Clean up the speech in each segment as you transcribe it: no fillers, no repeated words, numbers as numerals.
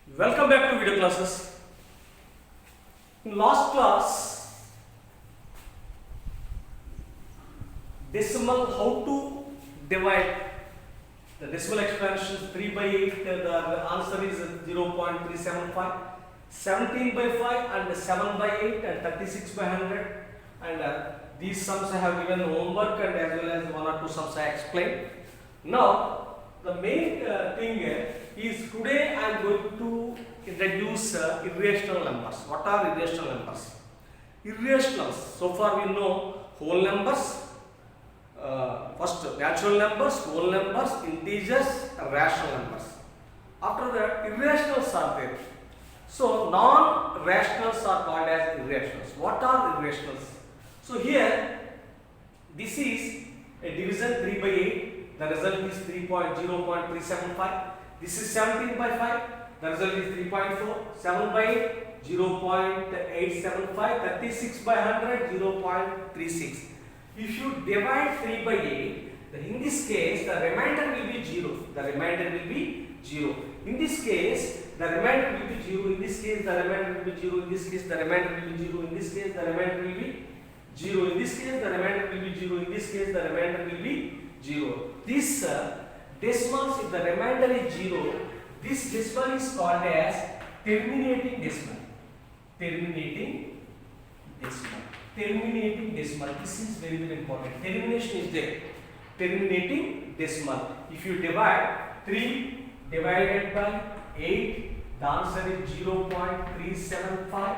Welcome back to video classes. In last class, decimal, how to divide the decimal expansions 3 by 8, the answer is 0.375, 17 by 5 and 7 by 8 and 36 by 100, and these sums I have given homework and as well as one or two sums I explained. Now the main thing is today I am going to introduce irrational numbers. What are irrational numbers? Irrationals, so far we know whole numbers, first natural numbers, whole numbers, integers, rational numbers. After that irrationals are there. So non-rationals are called as irrationals. What are irrationals? So here this is a division 3 by 8. The result is 0.375. This is 17 by 5. The result is 3.4. 7 by 8, 0.875. 36 by 100, 0.36. If you divide 3 by 8, in this case the remainder will be 0. The remainder will be 0. In this case, the remainder will be 0. In this case, the remainder will be 0. In this case, the remainder will be 0. In this case, the remainder will be 0. In this case, the remainder will be 0. In this case, the remainder will be 0. This decimals, if the remainder is 0, this decimal is called as terminating decimal. Terminating decimal. Terminating decimal. This is very, very important. Termination is there. Terminating decimal. If you divide 3 divided by 8, the answer is 0.375.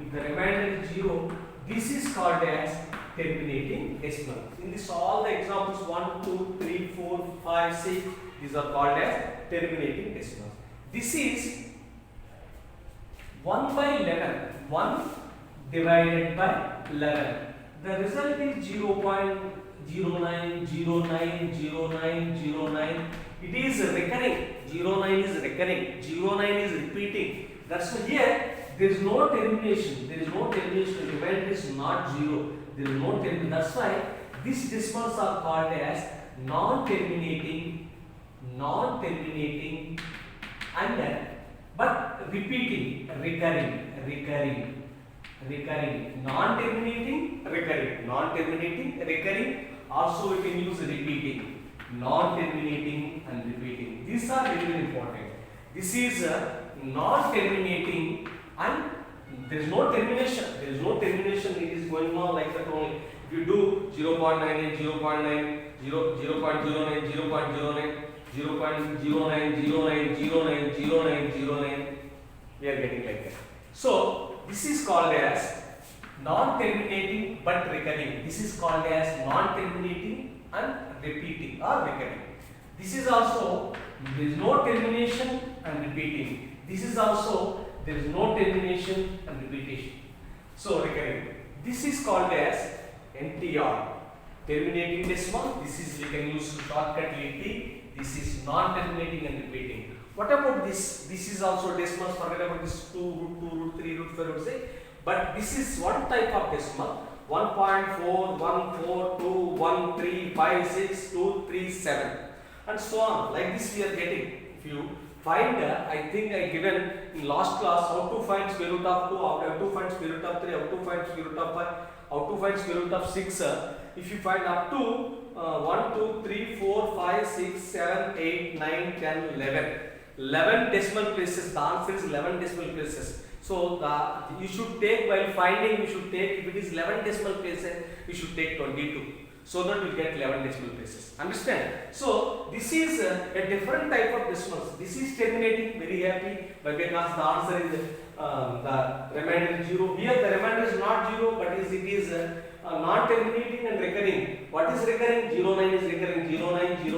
If the remainder is 0, this is called as terminating decimal. In this, all the examples 1, 2, 3, 4, 5, 6, these are called as terminating decimals. This is 1 by 11. 1 divided by 11. The result is 0.09090909. It is recurring. 09 is recurring. 09 is repeating. That's why here there is no termination. There is no termination. Remainder is not 0. There is no termination. That's why these decimals are called as non-terminating, and but repeating, recurring, non-terminating, recurring. Also we can use repeating, non-terminating and repeating. These are very, very important. This is non-terminating and there is no termination. There is no termination. It is going on like that only. If you do 0.98, 0.9, 0.09, 0.09, 0.09, we are getting like that. So this is called as non-terminating but recurring. This is called as non-terminating and repeating or recurring. This is also, there is no termination and repeating. This is also, there is no termination and repetition. So recurring. This is called as NTR, terminating decimal. This is, we can use shortcut LT. This is non-terminating and repeating. What about this? This is also decimals. Forget about this 2, root 2, root 3, root 4, root 6. But this is one type of decimal. 1.4, 1, 4, 2, 1, 3, 5, 6, 2, 3, 7, and so on. Like this we are getting. If you find, I think I given in last class how to find square root of 2, how to find square root of 3, how to find square root of 5, how to find square root of 6. If you find up to 1, 2, 3, 4, 5, 6, 7, 8, 9, 10, 11. 11 decimal places. The answer is 11 decimal places. So you should take, while finding, you should take, if it is 11 decimal places, you should take 22. So that you get 11 decimal places. Understand? So this is a different type of decimals. This is terminating, very happy, but because the answer is the remainder is 0. Here the remainder is not 0, but it is non-terminating and recurring. What is recurring? 09 is recurring. 09, 18,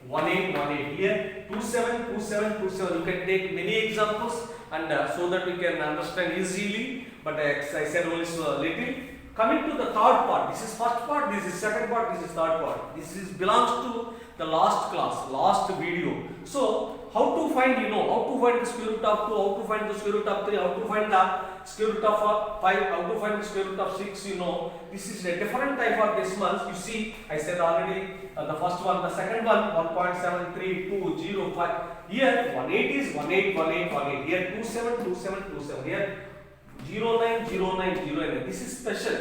18. Here 27, 27, 27. You can take many examples and so that we can understand easily. But I said only so little. Coming to the third part, this is first part, this is second part, this is third part. This is belongs to the last class, last video. So how to find, how to find the square root of 2, how to find the square root of 3, how to find the square root of 5, how to find the square root of 6, you know. This is a different type of decimals. You see, I said already the first one, the second one 1.73205. Here 18 is 18, 18, 18. Here 27, 27, 27. Here 09, 09, 09. This is special.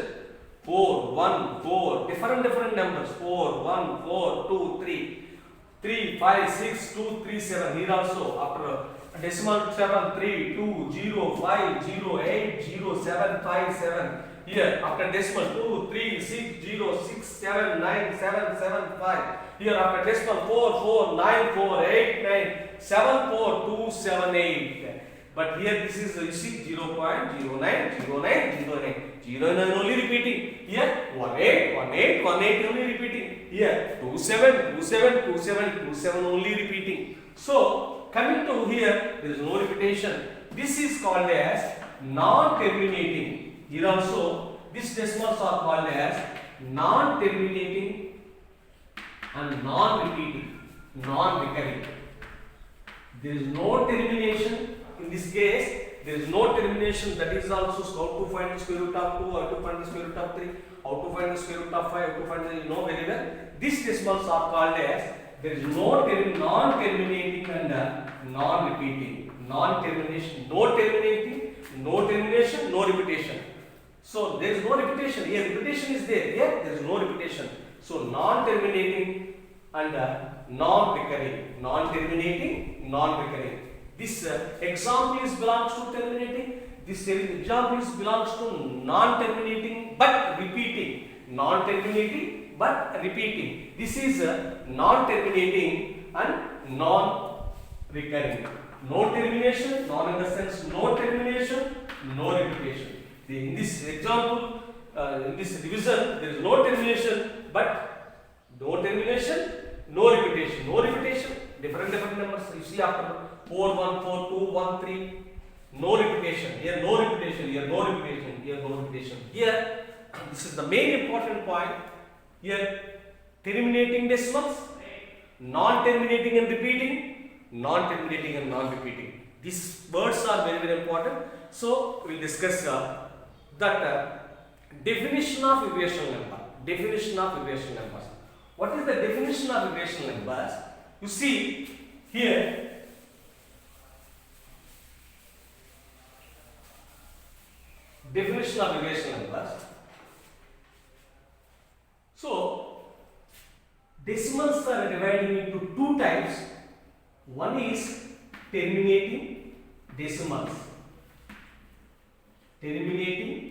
4, 1, 4. Different numbers. 4, 1, 4, 2, 3. 3, 5, 6, 2, 3, 7. Here also after decimal 7, 3, 2, 0, 5, 0, 8, 0, 7, 5, 7. Here after decimal 2, 3, 6, 0, 6, 7, 9, 7, 7, 5. Here after decimal 4, 4, 9, 4, 8, 9, 7, 4, 2, 7, 8. But here this is, you see, 0.09, 09, 09. 09 only repeating. Here 18, 18, 18 only repeating. Here 27, 27, 27, 27 only repeating. So coming to here, there is no repetition. This is called as non-terminating. Here also, these decimals are called as non-terminating and non-repeating, non-recurring. There is no termination. In this case, there is no termination. That is also how to find the square root of 2, how to find the square root of 3, how to find the square root of 5, how to find the, you know very well. These decimals are called as, there is no non-terminating and non-repeating. Non-termination, no terminating, no termination, no repetition. So there is no repetition. Here repetition is there. Here there is no repetition. So non-terminating and non-recurring. Non-terminating, non-recurring. This example is belongs to terminating. This example is belongs to non-terminating but repeating. Non-terminating but repeating. This is non-terminating and non-recurring. No termination, non in the sense no termination, no repetition. In this example, in this division, there is no termination but no termination, no repetition. No repetition, different numbers. You see after 4, 1, 4, 2, 1, 3, no repetition. Here no repetition, here no repetition, here no repetition. Here, this is the main important point. Here, terminating decimals, non-terminating and repeating, non-terminating and non-repeating. These words are very, very important. So, we will discuss that definition of irrational number. Definition of irrational numbers. What is the definition of irrational numbers? You see here, definition of irrational numbers. So, decimals are divided into two types. One is terminating decimals. Terminating.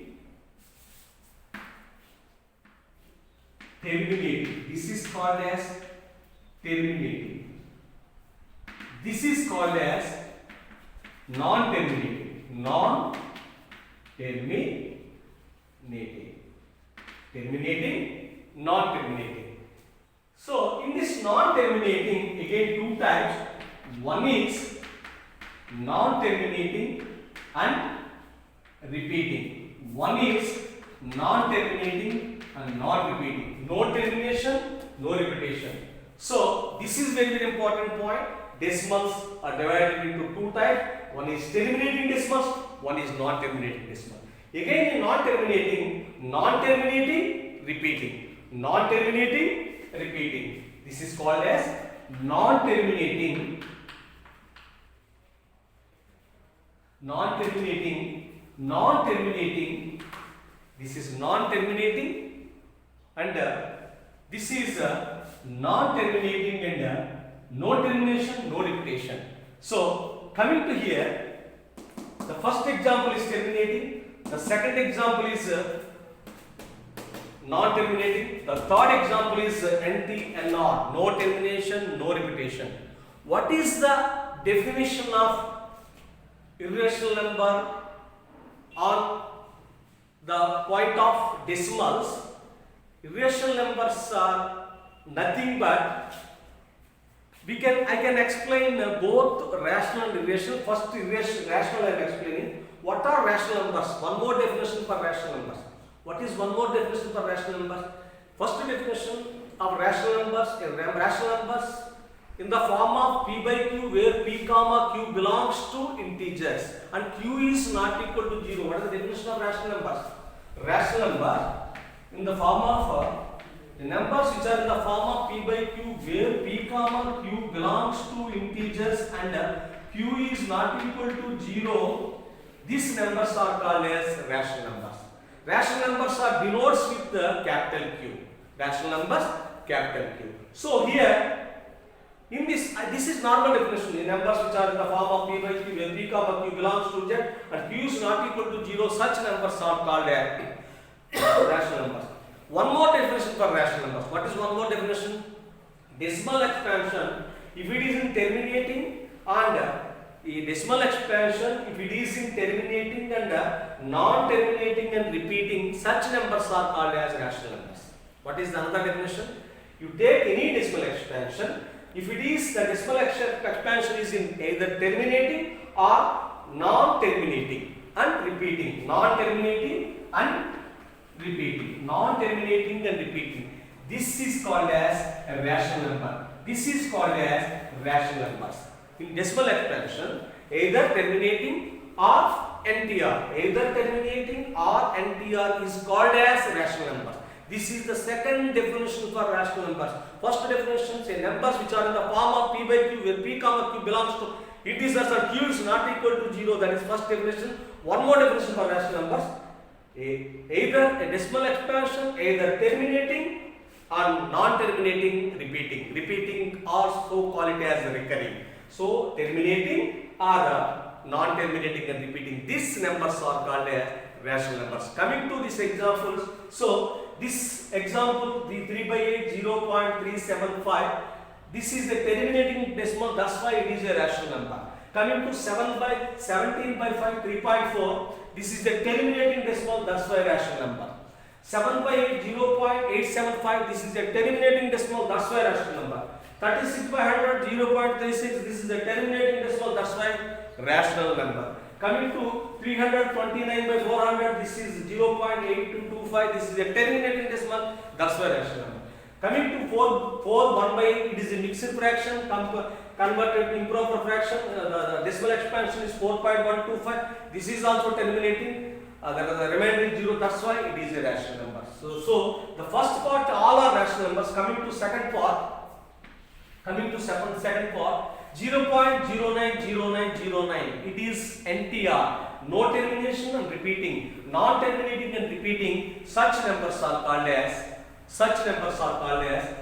This is called as terminating. This is called as non-terminating. Non-terminating. Terminating, non-terminating. So, in this non-terminating, again two types. One is non-terminating and repeating. One is non-terminating and non-repeating. No termination, no repetition. So, this is very, very important point. Decimals are divided into two types. One is terminating decimals, one is non-terminating decimal. Again in non-terminating, repeating. Non-terminating, repeating. This is called as non-terminating, this is non-terminating and this is non-terminating and no termination, no repetition. So, coming to here, the first example is terminating, the second example is non-terminating, the third example is NT-NR, no termination, no repetition. What is the definition of irrational number on the point of decimals? Irrational numbers are nothing but I can explain both rational and irrational. First rational I am explaining. What are rational numbers? One more definition for rational numbers. What is one more definition for rational numbers? First definition of rational numbers. Rational numbers in the form of p by q, where p comma q belongs to integers and q is not equal to 0. What is the definition of rational numbers? Rational number in the form of the numbers which are in the form of p by q, where p comma q belongs to integers and q is not equal to 0. These numbers are called as rational numbers. Rational numbers are denotes with the capital Q. Rational numbers, capital Q. So here, in this is normal definition. The numbers which are in the form of p by q, where p comma q belongs to z and q is not equal to 0, such numbers are called as rational numbers. One more definition for rational numbers. What is one more definition? Decimal expansion, if it is in terminating and the decimal expansion, if it is in terminating and non-terminating and repeating, such numbers are called as rational numbers. What is the another definition? You take any decimal expansion, if it is the decimal expansion is in either terminating or non-terminating and repeating, non-terminating and repeating, non-terminating and repeating, this is called as a rational number. This is called as rational numbers. In decimal expansion, either terminating or NTR, either terminating or NTR is called as rational numbers. This is the second definition for rational numbers. First definition, say numbers which are in the form of p by q, where p comma q belongs to integers and q is not equal to 0. That is first definition. One more definition for rational numbers. Either a decimal expansion, either terminating or non-terminating, repeating. Repeating also call it as recurring. So terminating or non-terminating and repeating, these numbers are called as rational numbers. Coming to these examples, so this example, the 3 by 8, 0.375, this is the terminating decimal, that's why it is a rational number. Coming to 17 by 5, 3.4, this is the terminating decimal, that's why rational number. 7 by 8, 0.875, this is the terminating decimal, that's why rational number. 36 by 100, 0.36, this is the terminating decimal, that's why rational number. Coming to 329 by 400, this is 0.8225, this is a terminating decimal, that's why rational number. Coming to 1 by 8, it is a mixed fraction, converted to improper fraction, the decimal expansion is 4.125, this is also terminating, the remainder is 0, that's why it is a rational number. So the first part all are rational numbers. Coming to second part, 0.090909, it is NTR, no termination and repeating, non-terminating and repeating, such numbers are called as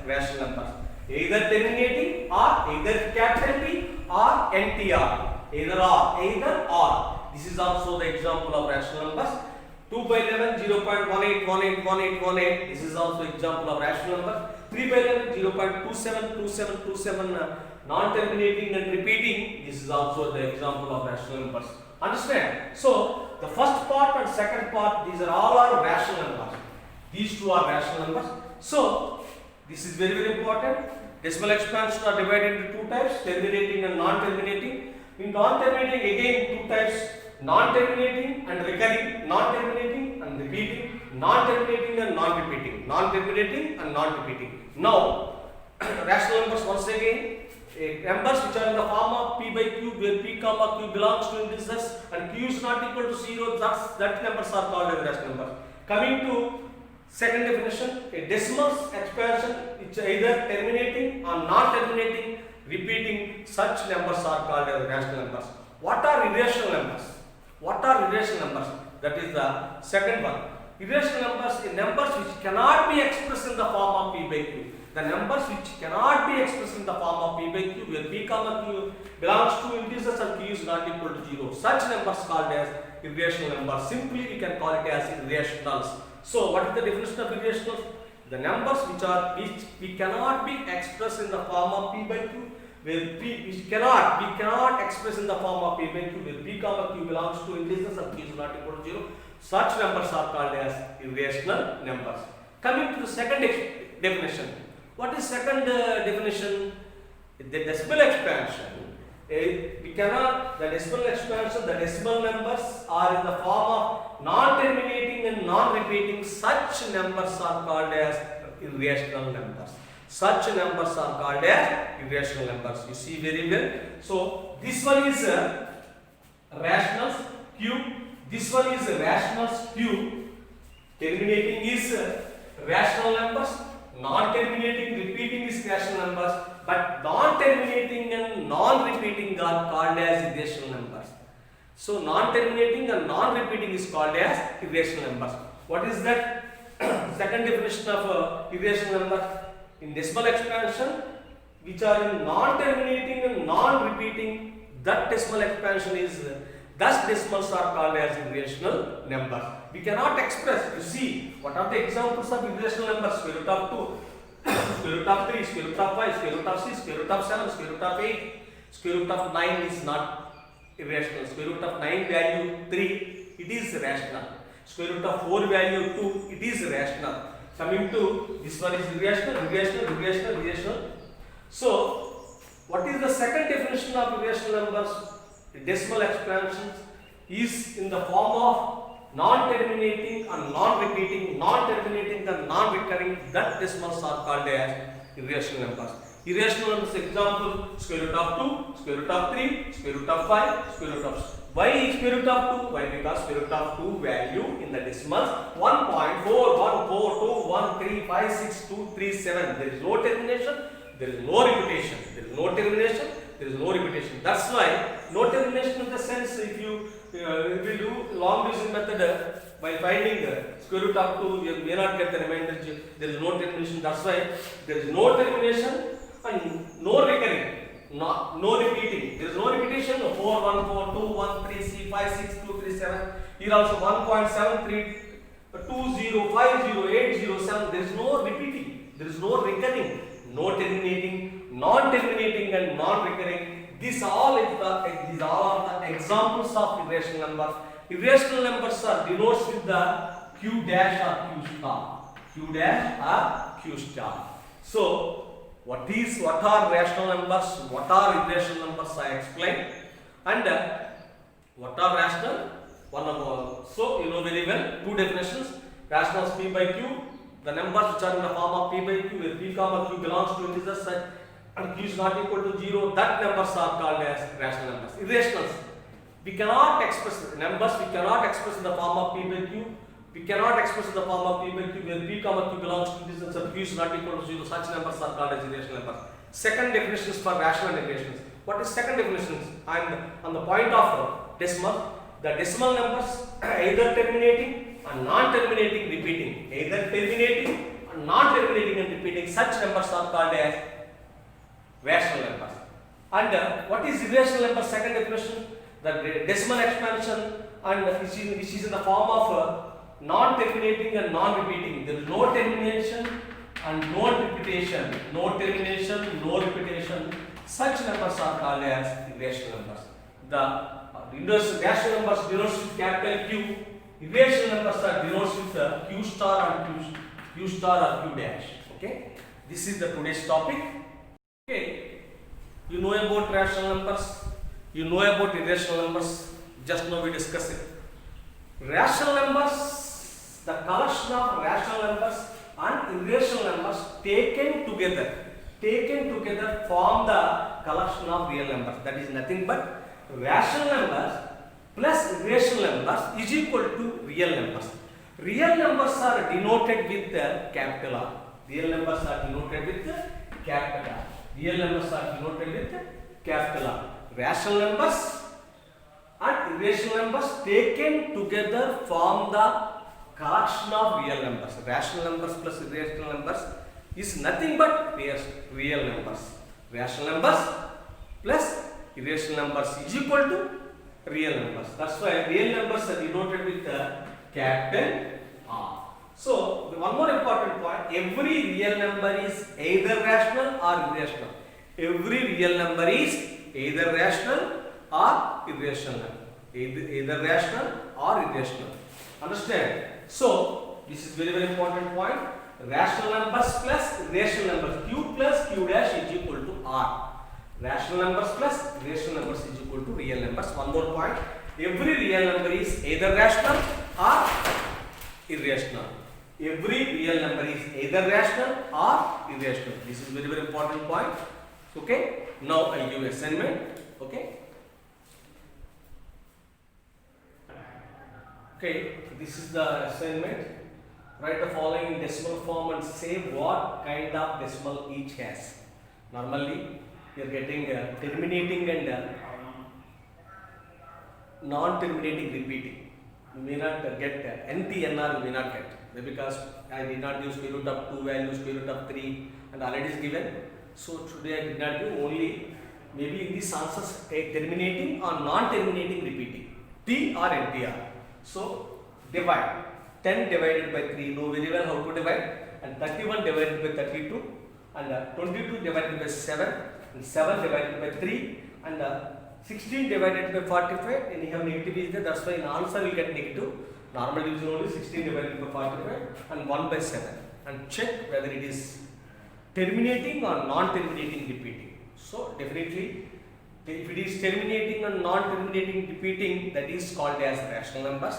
rational numbers. Either terminating or either capital T or NTR, either or. This is also the example of rational numbers. 2 by 11, 0.18181818, this is also example of rational number. 3 by 11, 0.272727, non-terminating and repeating, this is also the example of rational numbers. Understand? So the first part and second part, these are all are rational numbers. These two are rational numbers. So this is very, very important. Decimal expansion are divided into two types, terminating and non-terminating. In non-terminating, again two types, non-terminating and recurring, non-terminating and repeating, non-terminating and non-repeating, non-terminating and non-repeating. Now, rational numbers once again, numbers which are in the form of p by q, where p comma q belongs to integers and q is not equal to 0, that numbers are called as rational numbers. Coming to second definition, a decimal expansion which either terminating or non-terminating, repeating, such numbers are called as rational numbers. What are irrational numbers? What are irrational numbers? That is the second one. Irrational numbers are numbers which cannot be expressed in the form of p by q. The numbers which cannot be expressed in the form of p by q, where p comma q belongs to integers and q is not equal to 0. Such numbers called as irrational numbers. Simply we can call it as irrationals. So what is the definition of irrationals? The numbers which we cannot be expressed in the form of p by q, where we cannot express in the form of p by q, where p comma q belongs to integers and q is not equal to 0. Such numbers are called as irrational numbers. Coming to the second definition. What is second definition? The decimal expansion. The decimal expansion, the decimal numbers are in the form of non-terminating and non-repeating. Such numbers are called as irrational numbers. Such numbers are called as irrational numbers. You see very well. So this one is rationals cube. This one is rationals cube. Terminating is rational numbers. Non-terminating, repeating is rational numbers. But non-terminating and non-repeating are called as irrational numbers. So non-terminating and non-repeating is called as irrational numbers. What is that? Second definition of irrational numbers. In decimal expansion, which are in non-terminating and non-repeating, that decimal expansion is, thus decimals are called as irrational numbers. We cannot express, you see, what are the examples of irrational numbers? Square root of 2, square root of 3, square root of 5, square root of 6, square root of 7, square root of 8, square root of 9 is not irrational. Square root of 9 value 3, it is rational. Square root of 4 value 2, it is rational. Coming to this one is irrational. So, what is the second definition of irrational numbers? The decimal expansions is in the form of non-terminating and non-repeating, non-terminating and non-recurring. That decimals are called as irrational numbers. Irrational numbers example: square root of 2, square root of 3, square root of 5, square root of 6. Why square root of 2? Why? Because square root of 2 value in the decimals 1.4, 1, 4, 2, 1, 3, 5, 6, 2, 3, 7. There is no termination, there is no repetition. There is no termination, there is no repetition. That's why no termination in the sense, if you will do long division method by finding square root of 2, you may not get the remainder. There is no termination. That's why there is no termination and no recurring. No repeating. There is no repetition. 4, 1, 4, 2, 1, 3, 5, 6, 2, 3, 7. Here also 1.73, 20, 50, 80, 7. There is no repeating. There is no recurring. No terminating, non-terminating and non-recurring. These all are the examples of irrational numbers. Irrational numbers are denoted with the Q dash or Q star. Q dash or Q star. So, what are rational numbers? What are irrational numbers? I explained. And what are rational? One of all. So, you know very well. Two definitions. Rationals P by Q. The numbers which are in the form of P by Q, where P comma Q belongs to integers and Q is not equal to 0, that numbers are called as rational numbers. Irrationals. We cannot express numbers, we cannot express in the form of P by Q. We cannot express in the form of P by Q, where P comma Q belongs to integers and Q is not equal to 0, such numbers are called as irrational numbers. Second definition is for rational irrationals. What is second definition? And on the point of decimal, the decimal numbers either terminating and non-terminating repeating, either terminating and non-terminating and repeating, such numbers are called as rational numbers. And what is irrational number? Second definition, the decimal expansion and which is in the form of non-terminating and non-repeating. There is no termination and no repetition. No termination, no repetition. Such numbers are called as irrational numbers. The rational numbers denotes with capital Q. Irrational numbers are denotes with Q star and Q star or Q dash. Okay. This is the today's topic. Okay. You know about rational numbers. You know about irrational numbers. Just now we discussed it. Rational numbers, the collection of rational numbers and irrational numbers taken together form the collection of real numbers. That is nothing but rational numbers plus irrational numbers is equal to real numbers. Real numbers are denoted with capital R. Real numbers are denoted with capital R. Real numbers are denoted with capital R. Rational numbers and irrational numbers taken together form the collection of real numbers. Rational numbers plus irrational numbers is nothing but real numbers. Rational numbers plus irrational numbers is equal to real numbers. That's why real numbers are denoted with capital R. So, one more important point, every real number is either rational or irrational. Every real number is either rational or irrational. Either rational or irrational. Understand? So, this is very important point. Rational numbers plus irrational numbers. Q plus Q dash is equal to R. Rational numbers plus irrational numbers is equal to real numbers. One more point. Every real number is either rational or irrational. every real number is either rational or irrational. This is very, very important point. Okay. Now I give assignment. Okay. Okay. This is the assignment. Write the following in decimal form and say what kind of decimal each has. Normally, you are getting terminating and non-terminating repeating. You may not get NTNR, you may not get. Because I did not use square root of 2 values, square root of 3 and already is given. So today I did not give, only maybe in these answers take terminating or non-terminating repeating. T or NTR. So divide. 10 divided by 3, know very well how to divide, and 31 divided by 32 and 22 divided by 7 and 7 divided by 3 and 16 divided by 45, and you have negative is there, that's why in answer we get negative. Normal division only 16 divided by 45 and 1 by 7, and check whether it is terminating or non-terminating repeating. So definitely if it is terminating or non-terminating repeating, that is called as rational numbers.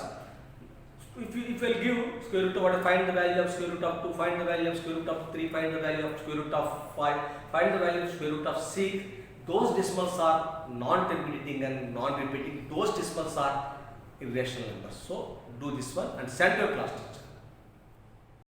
If you give square root of what, find the value of square root of 2, find the value of square root of 3, find the value of square root of 5, find the value of square root of 6, those decimals are non-terminating and non-repeating, those decimals are irrational numbers. So do this one and send your class.